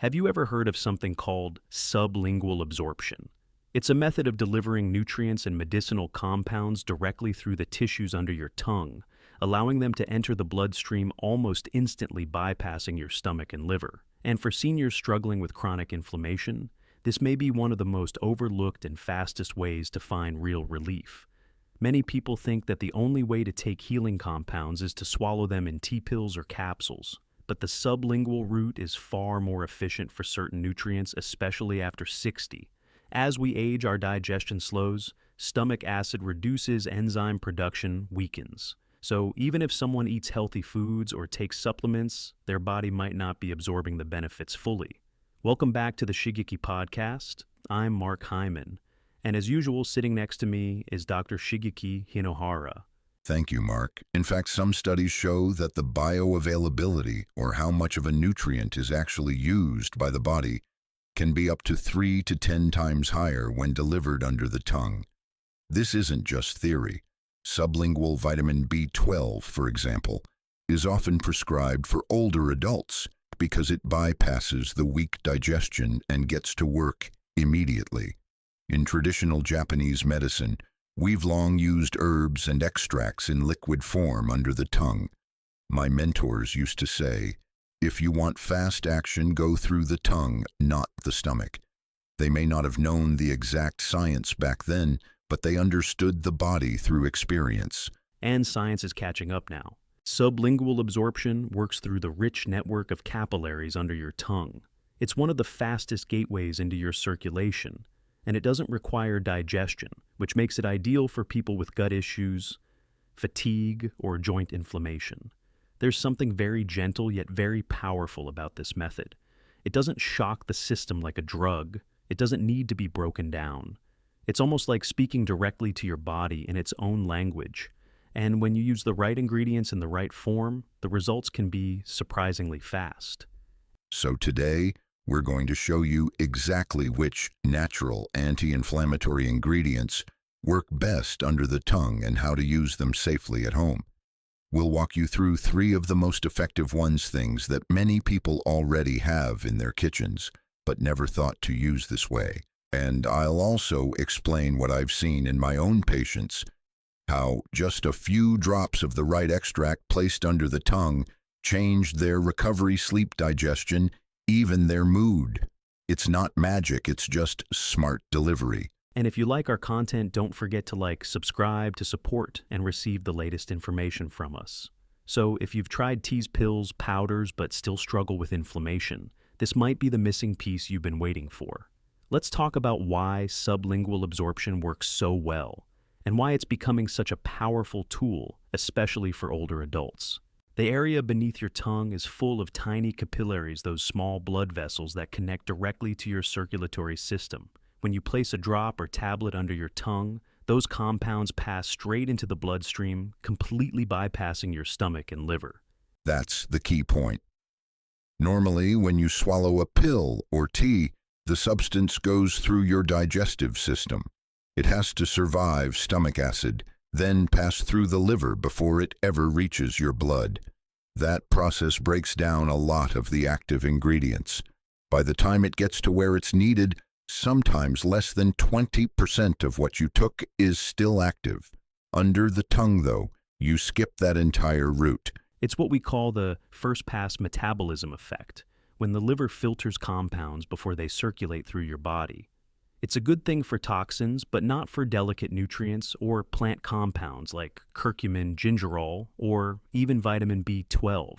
Have you ever heard of something called sublingual absorption? It's a method of delivering nutrients and medicinal compounds directly through the tissues under your tongue, allowing them to enter the bloodstream almost instantly, bypassing your stomach and liver. And for seniors struggling with chronic inflammation, this may be one of the most overlooked and fastest ways to find real relief. Many people think that the only way to take healing compounds is to swallow them in tea pills or capsules, but the sublingual route is far more efficient for certain nutrients, especially after 60. As we age, our digestion slows, stomach acid reduces, enzyme production weakens. So even if someone eats healthy foods or takes supplements, their body might not be absorbing the benefits fully. Welcome back to the Shigeaki podcast. I'm Mark Hyman, and as usual, sitting next to me is Dr. Shigeaki Hinohara. Thank you, Mark. In fact, some studies show that the bioavailability, or how much of a nutrient is actually used by the body, can be up to 3 to 10 times higher when delivered under the tongue. This isn't just theory. Sublingual vitamin B12, for example, is often prescribed for older adults because it bypasses the weak digestion and gets to work immediately. In traditional Japanese medicine, we've long used herbs and extracts in liquid form under the tongue. My mentors used to say, if you want fast action, go through the tongue, not the stomach. They may not have known the exact science back then, but they understood the body through experience. And science is catching up now. Sublingual absorption works through the rich network of capillaries under your tongue. It's one of the fastest gateways into your circulation, and it doesn't require digestion, which makes it ideal for people with gut issues, fatigue, or joint inflammation. There's something very gentle yet very powerful about this method. It doesn't shock the system like a drug. It doesn't need to be broken down. It's almost like speaking directly to your body in its own language. And when you use the right ingredients in the right form, the results can be surprisingly fast. So today, we're going to show you exactly which natural anti-inflammatory ingredients work best under the tongue and how to use them safely at home. We'll walk you through 3 of the most effective ones, things that many people already have in their kitchens, but never thought to use this way. And I'll also explain what I've seen in my own patients, how just a few drops of the right extract placed under the tongue changed their recovery, sleep, digestion, even their mood. It's not magic, it's just smart delivery. And if you like our content, don't forget to subscribe to support and receive the latest information from us. So if you've tried teas, pills, powders, but still struggle with inflammation, this might be the missing piece you've been waiting for. Let's talk about why sublingual absorption works so well, and why it's becoming such a powerful tool, especially for older adults. The area beneath your tongue is full of tiny capillaries, those small blood vessels that connect directly to your circulatory system. When you place a drop or tablet under your tongue, those compounds pass straight into the bloodstream, completely bypassing your stomach and liver. That's the key point. Normally, when you swallow a pill or tea, the substance goes through your digestive system. It has to survive stomach acid, then pass through the liver before it ever reaches your blood. That process breaks down a lot of the active ingredients. By the time it gets to where it's needed, sometimes less than 20% of what you took is still active. Under the tongue, though, you skip that entire route. It's what we call the first-pass metabolism effect, when the liver filters compounds before they circulate through your body. It's a good thing for toxins, but not for delicate nutrients or plant compounds like curcumin, gingerol, or even vitamin B12.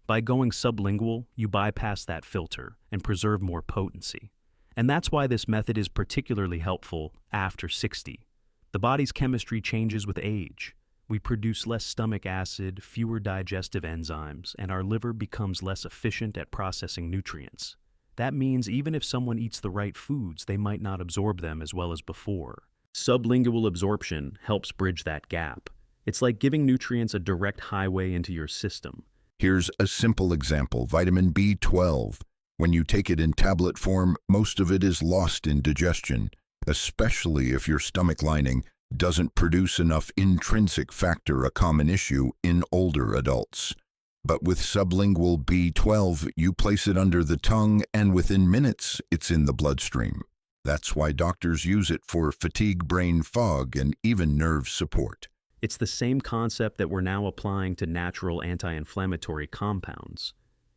By going sublingual, you bypass that filter and preserve more potency. And that's why this method is particularly helpful after 60. The body's chemistry changes with age. We produce less stomach acid, fewer digestive enzymes, and our liver becomes less efficient at processing nutrients. That means even if someone eats the right foods, they might not absorb them as well as before. Sublingual absorption helps bridge that gap. It's like giving nutrients a direct highway into your system. Here's a simple example: vitamin B12. When you take it in tablet form, most of it is lost in digestion, especially if your stomach lining doesn't produce enough intrinsic factor, a common issue in older adults. But with sublingual B12, you place it under the tongue and within minutes, it's in the bloodstream. That's why doctors use it for fatigue, brain fog, and even nerve support. It's the same concept that we're now applying to natural anti-inflammatory compounds.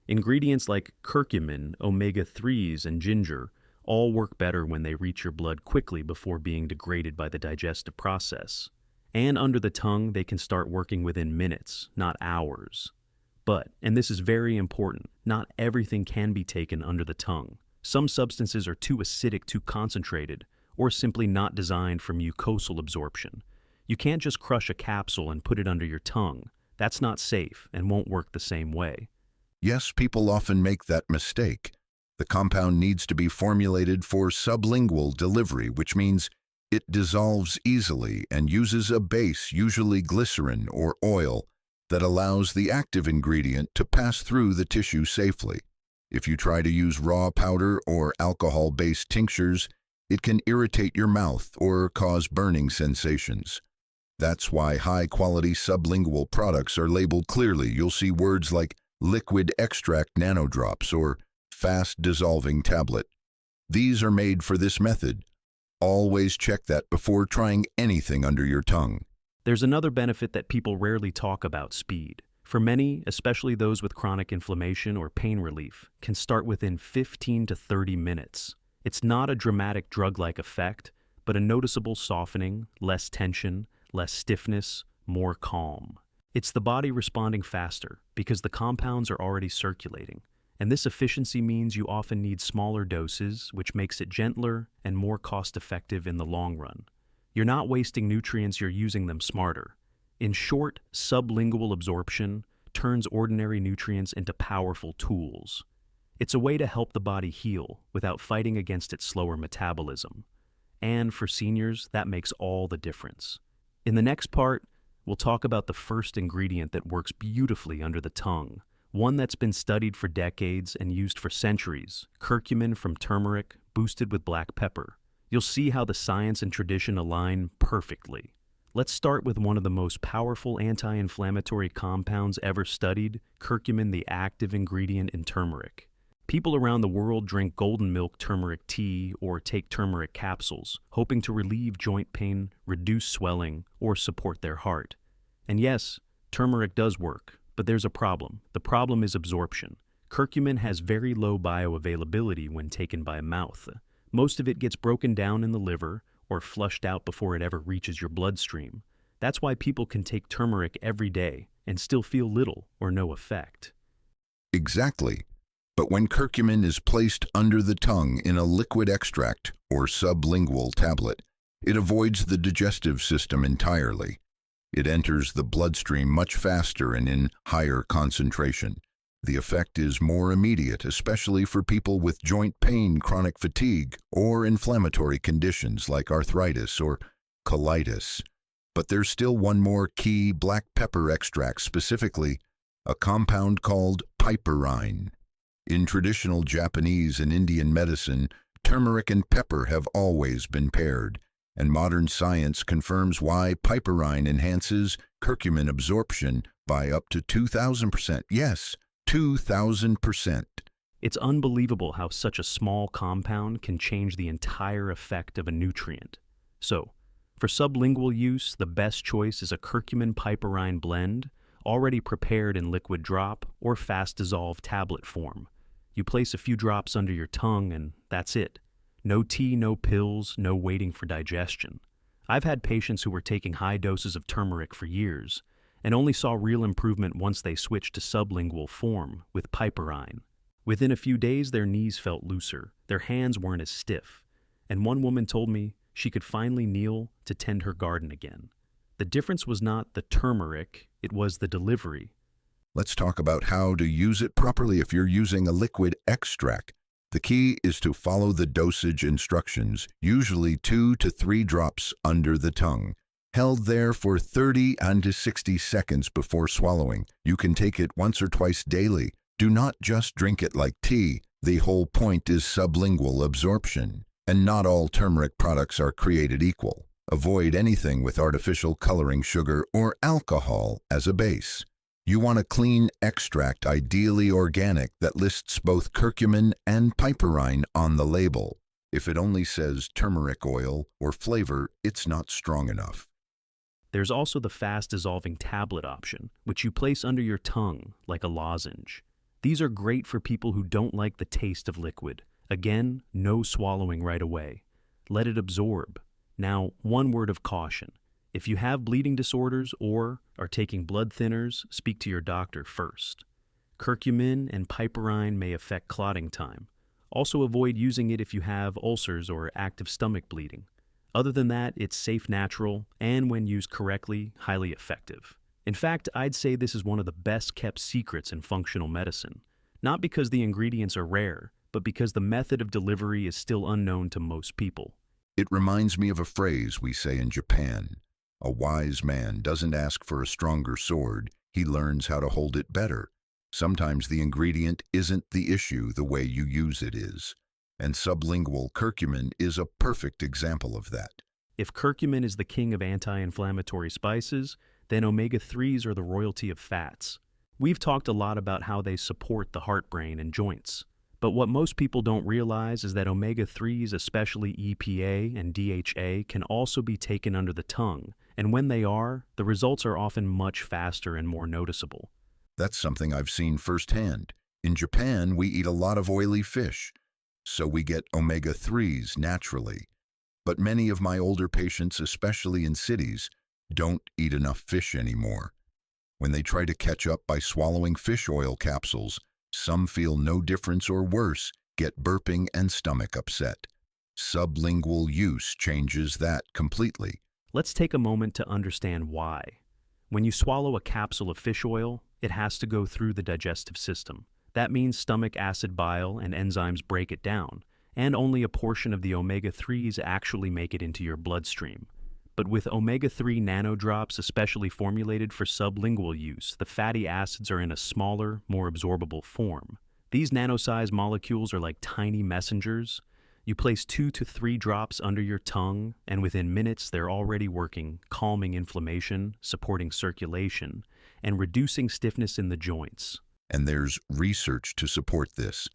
Ingredients like curcumin, omega-3s, and ginger all work better when they reach your blood quickly before being degraded by the digestive process. And under the tongue, they can start working within minutes, not hours. But, and this is very important, not everything can be taken under the tongue. Some substances are too acidic, too concentrated, or simply not designed for mucosal absorption. You can't just crush a capsule and put it under your tongue. That's not safe and won't work the same way. Yes, people often make that mistake. The compound needs to be formulated for sublingual delivery, which means it dissolves easily and uses a base, usually glycerin or oil, that allows the active ingredient to pass through the tissue safely. If you try to use raw powder or alcohol-based tinctures, it can irritate your mouth or cause burning sensations. That's why high-quality sublingual products are labeled clearly. You'll see words like liquid extract nanodrops or fast-dissolving tablet. These are made for this method. Always check that before trying anything under your tongue. There's another benefit that people rarely talk about: speed. For many, especially those with chronic inflammation or pain relief, can start within 15 to 30 minutes. It's not a dramatic drug-like effect, but a noticeable softening, less tension, less stiffness, more calm. It's the body responding faster because the compounds are already circulating. And this efficiency means you often need smaller doses, which makes it gentler and more cost-effective in the long run. You're not wasting nutrients, you're using them smarter. In short, sublingual absorption turns ordinary nutrients into powerful tools. It's a way to help the body heal without fighting against its slower metabolism. And for seniors, that makes all the difference. In the next part, we'll talk about the first ingredient that works beautifully under the tongue, one that's been studied for decades and used for centuries: curcumin from turmeric, boosted with black pepper. You'll see how the science and tradition align perfectly. Let's start with one of the most powerful anti-inflammatory compounds ever studied: curcumin, the active ingredient in turmeric. People around the world drink golden milk turmeric tea or take turmeric capsules, hoping to relieve joint pain, reduce swelling, or support their heart. And yes, turmeric does work, but there's a problem. The problem is absorption. Curcumin has very low bioavailability when taken by mouth. Most of it gets broken down in the liver or flushed out before it ever reaches your bloodstream. That's why people can take turmeric every day and still feel little or no effect. Exactly. But when curcumin is placed under the tongue in a liquid extract or sublingual tablet, it avoids the digestive system entirely. It enters the bloodstream much faster and in higher concentration. The effect is more immediate, especially for people with joint pain, chronic fatigue, or inflammatory conditions like arthritis or colitis. But there's still one more key: black pepper extract, specifically a compound called piperine. In traditional Japanese and Indian medicine, turmeric and pepper have always been paired, and modern science confirms why piperine enhances curcumin absorption by up to 2,000%. Yes, 2,000%. It's unbelievable how such a small compound can change the entire effect of a nutrient. So, for sublingual use, the best choice is a curcumin piperine blend, already prepared in liquid drop or fast-dissolved tablet form. You place a few drops under your tongue and that's it. No tea, no pills, no waiting for digestion. I've had patients who were taking high doses of turmeric for years and only saw real improvement once they switched to sublingual form with piperine. Within a few days, their knees felt looser, their hands weren't as stiff, and one woman told me she could finally kneel to tend her garden again. The difference was not the turmeric, it was the delivery. Let's talk about how to use it properly if you're using a liquid extract. The key is to follow the dosage instructions, usually 2 to 3 drops under the tongue, held there for 30 to 60 seconds before swallowing. You can take it once or twice daily. Do not just drink it like tea. The whole point is sublingual absorption. And not all turmeric products are created equal. Avoid anything with artificial coloring sugar or alcohol as a base. You want a clean extract, ideally organic, that lists both curcumin and piperine on the label. If it only says turmeric oil or flavor, it's not strong enough. There's also the fast-dissolving tablet option, which you place under your tongue like a lozenge. These are great for people who don't like the taste of liquid. Again, no swallowing right away. Let it absorb. Now, one word of caution. If you have bleeding disorders or are taking blood thinners, speak to your doctor first. Curcumin and piperine may affect clotting time. Also avoid using it if you have ulcers or active stomach bleeding. Other than that, it's safe, natural, and when used correctly, highly effective. In fact, I'd say this is one of the best kept secrets in functional medicine. Not because the ingredients are rare, but because the method of delivery is still unknown to most people. It reminds me of a phrase we say in Japan. A wise man doesn't ask for a stronger sword, he learns how to hold it better. Sometimes the ingredient isn't the issue, the way you use it is. And sublingual curcumin is a perfect example of that. If curcumin is the king of anti-inflammatory spices, then omega-3s are the royalty of fats. We've talked a lot about how they support the heart, brain, and joints. But what most people don't realize is that omega-3s, especially EPA and DHA, can also be taken under the tongue, and when they are, the results are often much faster and more noticeable. That's something I've seen firsthand. In Japan, we eat a lot of oily fish, so we get omega-3s naturally. But many of my older patients, especially in cities, don't eat enough fish anymore. When they try to catch up by swallowing fish oil capsules, some feel no difference or worse, get burping and stomach upset. Sublingual use changes that completely. Let's take a moment to understand why. When you swallow a capsule of fish oil, it has to go through the digestive system. That means stomach acid, bile, and enzymes break it down, and only a portion of the omega-3s actually make it into your bloodstream. But with omega-3 nanodrops especially formulated for sublingual use, the fatty acids are in a smaller, more absorbable form. These nano-sized molecules are like tiny messengers. You place 2 to 3 drops under your tongue, and within minutes they're already working, calming inflammation, supporting circulation, and reducing stiffness in the joints. And there's research to support this.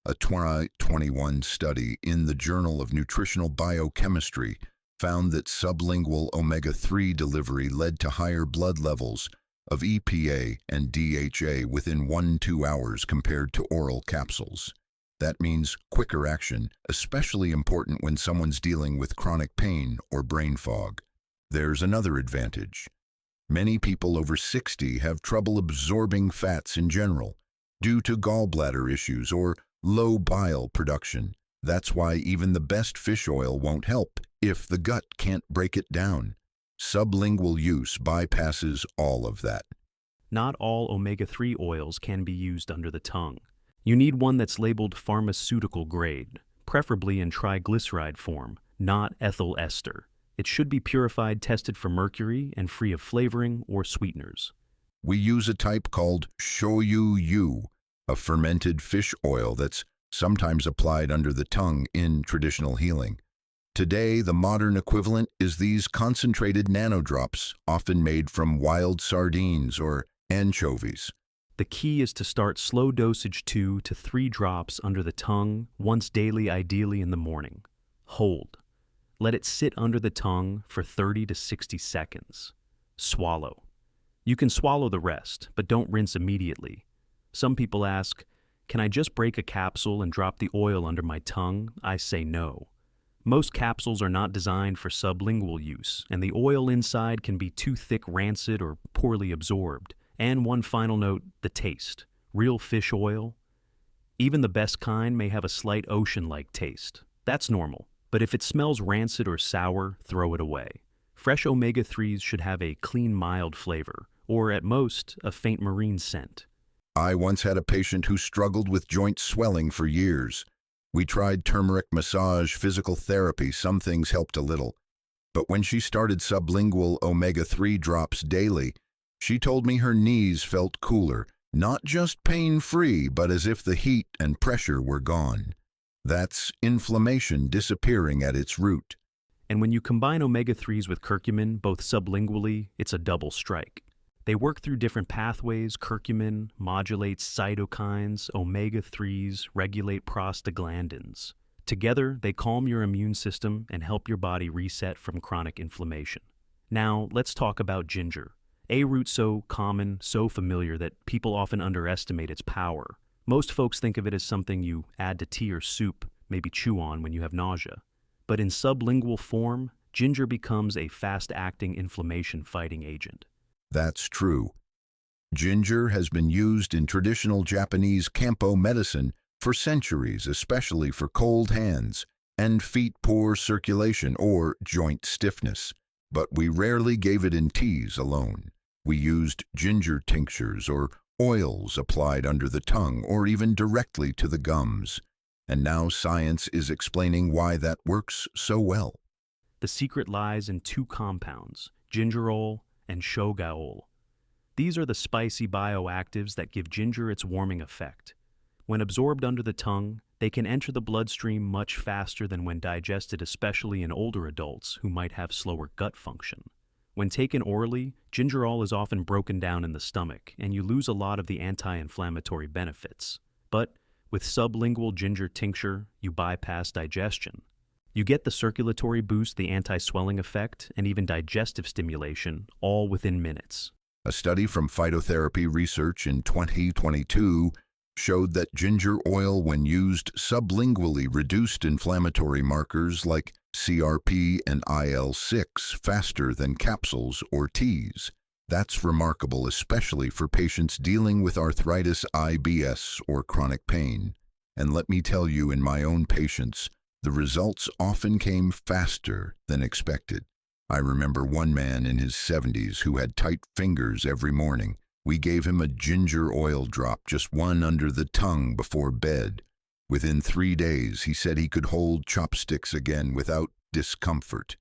A 2021 study in the Journal of Nutritional Biochemistry found that sublingual omega-3 delivery led to higher blood levels of EPA and DHA within 1-2 hours compared to oral capsules. That means quicker action, especially important when someone's dealing with chronic pain or brain fog. There's another advantage. Many people over 60 have trouble absorbing fats in general due to gallbladder issues or low bile production. That's why even the best fish oil won't help if the gut can't break it down. Sublingual use bypasses all of that. Not all omega-3 oils can be used under the tongue. You need one that's labeled pharmaceutical grade, preferably in triglyceride form, not ethyl ester. It should be purified, tested for mercury, and free of flavoring or sweeteners. We use a type called shoyu-yu, a fermented fish oil that's sometimes applied under the tongue in traditional healing. Today, the modern equivalent is these concentrated nanodrops, often made from wild sardines or anchovies. The key is to start slow dosage 2 to 3 drops under the tongue, once daily, ideally in the morning. Hold. Let it sit under the tongue for 30 to 60 seconds. Swallow. You can swallow the rest, but don't rinse immediately. Some people ask, can I just break a capsule and drop the oil under my tongue? I say no. Most capsules are not designed for sublingual use, and the oil inside can be too thick, rancid, or poorly absorbed. And one final note, the taste. Real fish oil, even the best kind, may have a slight ocean-like taste. That's normal, but if it smells rancid or sour, throw it away. Fresh omega-3s should have a clean, mild flavor, or at most, a faint marine scent. I once had a patient who struggled with joint swelling for years. We tried turmeric massage, physical therapy, some things helped a little. But when she started sublingual omega-3 drops daily, she told me her knees felt cooler, not just pain-free, but as if the heat and pressure were gone. That's inflammation disappearing at its root. And when you combine omega-3s with curcumin, both sublingually, it's a double strike. They work through different pathways. Curcumin modulates cytokines, omega-3s regulate prostaglandins. Together, they calm your immune system and help your body reset from chronic inflammation. Now, let's talk about ginger. A root so common, so familiar that people often underestimate its power. Most folks think of it as something you add to tea or soup, maybe chew on when you have nausea. But in sublingual form, ginger becomes a fast-acting inflammation-fighting agent. That's true. Ginger has been used in traditional Japanese Kampo medicine for centuries, especially for cold hands and feet poor circulation or joint stiffness. But we rarely gave it in teas alone. We used ginger tinctures or oils applied under the tongue or even directly to the gums. And now science is explaining why that works so well. The secret lies in two compounds, gingerol and shogaol. These are the spicy bioactives that give ginger its warming effect. When absorbed under the tongue, they can enter the bloodstream much faster than when digested, especially in older adults who might have slower gut function. When taken orally, gingerol is often broken down in the stomach, and you lose a lot of the anti-inflammatory benefits. But with sublingual ginger tincture, you bypass digestion. You get the circulatory boost, the anti-swelling effect, and even digestive stimulation, all within minutes. A study from Phytotherapy Research in 2022 showed that ginger oil, when used sublingually, reduced inflammatory markers like CRP and IL-6 faster than capsules or teas. That's remarkable, especially for patients dealing with arthritis, IBS, or chronic pain. And let me tell you, in my own patients, the results often came faster than expected. I remember one man in his 70s who had tight fingers every morning. We gave him a ginger oil drop, just one under the tongue before bed. Within 3 days, he said he could hold chopsticks again without discomfort.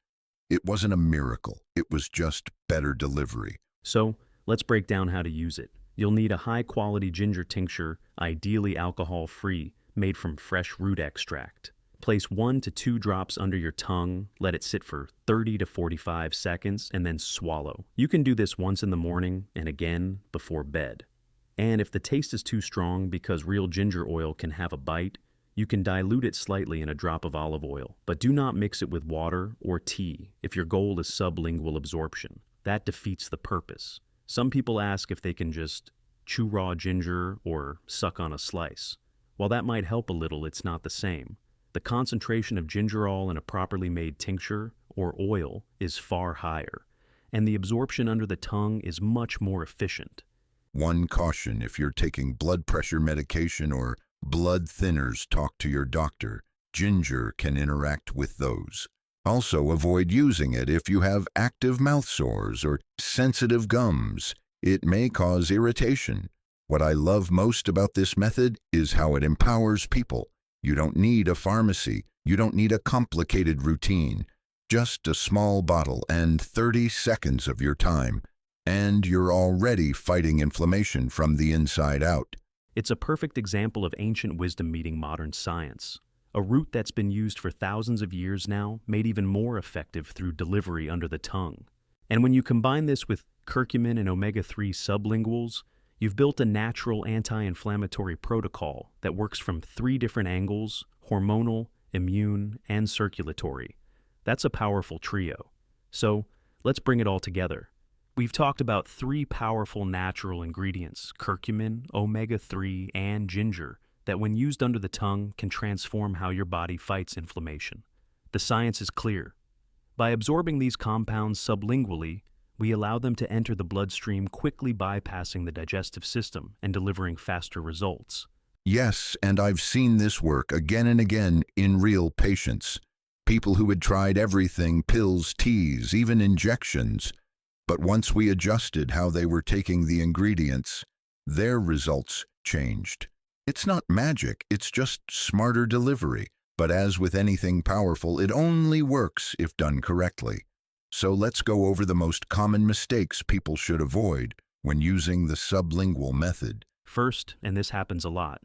It wasn't a miracle. It was just better delivery. So, let's break down how to use it. You'll need a high-quality ginger tincture, ideally alcohol-free, made from fresh root extract. Place 1 to 2 drops under your tongue, let it sit for 30 to 45 seconds, and then swallow. You can do this once in the morning and again before bed. And if the taste is too strong, because real ginger oil can have a bite, you can dilute it slightly in a drop of olive oil. But do not mix it with water or tea if your goal is sublingual absorption. That defeats the purpose. Some people ask if they can just chew raw ginger or suck on a slice. While that might help a little, it's not the same. The concentration of gingerol in a properly made tincture or oil is far higher, and the absorption under the tongue is much more efficient. One caution: if you're taking blood pressure medication or blood thinners, talk to your doctor. Ginger can interact with those. Also, avoid using it if you have active mouth sores or sensitive gums. It may cause irritation. What I love most about this method is how it empowers people. You don't need a pharmacy. You don't need a complicated routine. Just a small bottle and 30 seconds of your time, and you're already fighting inflammation from the inside out. It's a perfect example of ancient wisdom meeting modern science. A root that's been used for thousands of years now, made even more effective through delivery under the tongue. And when you combine this with curcumin and omega-3 sublinguals, you've built a natural anti-inflammatory protocol that works from 3 different angles: hormonal, immune, and circulatory. That's a powerful trio. So, let's bring it all together. We've talked about 3 powerful natural ingredients: curcumin, omega-3, and ginger, that when used under the tongue can transform how your body fights inflammation. The science is clear. By absorbing these compounds sublingually, we allow them to enter the bloodstream, quickly bypassing the digestive system and delivering faster results. Yes, and I've seen this work again and again in real patients. People who had tried everything: pills, teas, even injections. But once we adjusted how they were taking the ingredients, their results changed. It's not magic, it's just smarter delivery. But as with anything powerful, it only works if done correctly. So let's go over the most common mistakes people should avoid when using the sublingual method. First, and this happens a lot,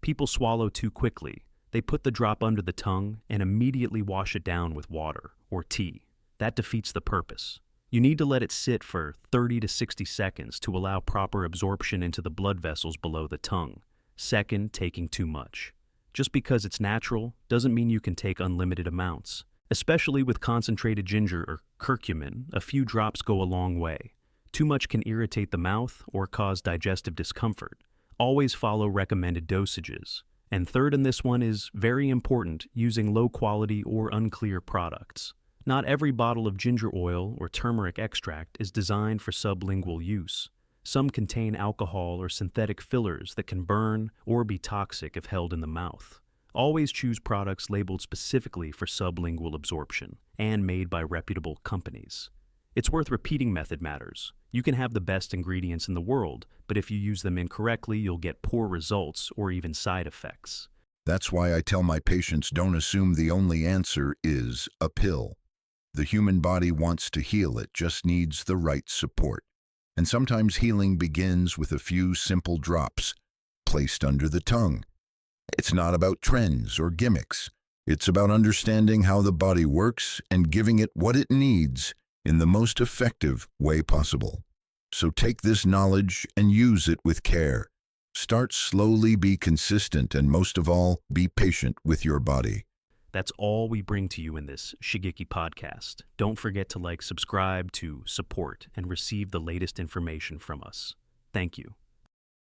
people swallow too quickly. They put the drop under the tongue and immediately wash it down with water or tea. That defeats the purpose. You need to let it sit for 30 to 60 seconds to allow proper absorption into the blood vessels below the tongue. Second, taking too much. Just because it's natural doesn't mean you can take unlimited amounts. Especially with concentrated ginger or curcumin, a few drops go a long way. Too much can irritate the mouth or cause digestive discomfort. Always follow recommended dosages. And third in this one is very important, using low quality or unclear products. Not every bottle of ginger oil or turmeric extract is designed for sublingual use. Some contain alcohol or synthetic fillers that can burn or be toxic if held in the mouth. Always choose products labeled specifically for sublingual absorption and made by reputable companies. It's worth repeating method matters. You can have the best ingredients in the world, but if you use them incorrectly, you'll get poor results or even side effects. That's why I tell my patients don't assume the only answer is a pill. The human body wants to heal, it just needs the right support. And sometimes healing begins with a few simple drops placed under the tongue. It's not about trends or gimmicks. It's about understanding how the body works and giving it what it needs in the most effective way possible. So take this knowledge and use it with care. Start slowly, be consistent, and most of all, be patient with your body. That's all we bring to you in this Shigeaki podcast. Don't forget to subscribe to support and receive the latest information from us. Thank you.